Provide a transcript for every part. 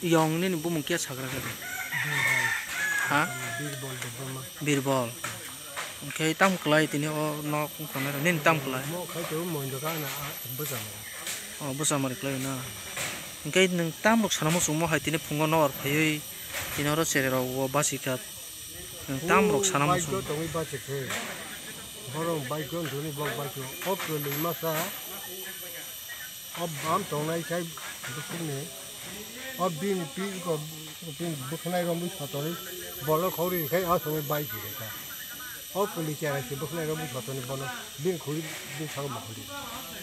Yang ini bu mungkin sagra kan? Hah? Birbol. Oke, tam kelai ini oh nok konar, ini tam kelai. Oh, besar mereka kelai na. Oke, neng tam buk sana musuh mau ini pungon nor, payui ini orang cerita oh basikat. Neng tam buk sana musuh. Orang baik kan tu ni bang baik. Oh kelih masa. Oh bam tongai cai bukan ni. Oh bin ko bin bukan orang bus satu ni. Bola kori kai asal baik juga. Oh kelih cara si bukan orang bus satu ni bola bin kori bin sangat mahal.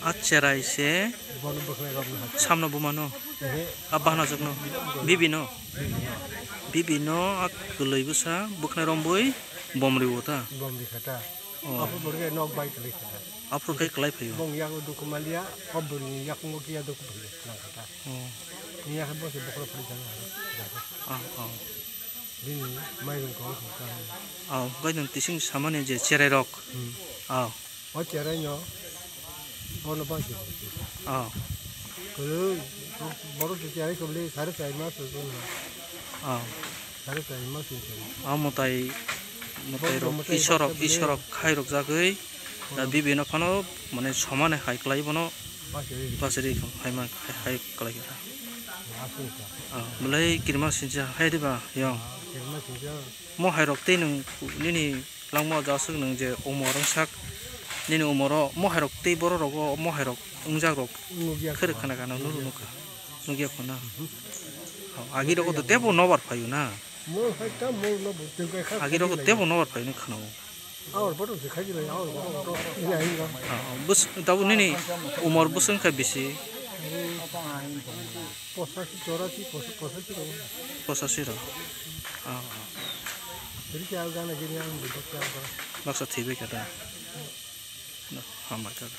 Acara ise. Bola bukan orang bus. Samno bumano. Abah nazukno. Bibino. Bibino ak kelih busa bukan orang boy bomri wota. Bomri kata. Apa boleh nok baik kelih kata. Apa kai kelih payu. Bong yang dokumalia, apa boleh yang ngoki yang dokumalia kata. Ini yang bos bukan perjalanan. Ini main kau suka. Kau nanti sing sama nih je cerai rock. Oh cerainya, oh nampak sih. Kalau baru cerai kau beli sari saya masuk tu. Sari saya masuk. Mutai rock, isorok kai rock jagai. Dan bibino pano, mana sama nih hai kelai pano. Pasiri hai kelai kita. Mulai kirma sinja hai deba yang. Mau hai rock teh nini lang mau jasuk nung je umorong sak nini umoro mau hai rock teh boro rogo mau hai rock ungjak rock ker kana kana nuru nuka nugia kona agi rogo to tebo nobar payu na agi rogo tebo nobar payu ni kana bus tahu nini umor buseng ka bisi posasi ro jadi क्या गाना गिरी हम लोग क्या कर बक्सा थी भी कहता है ना हम बात कर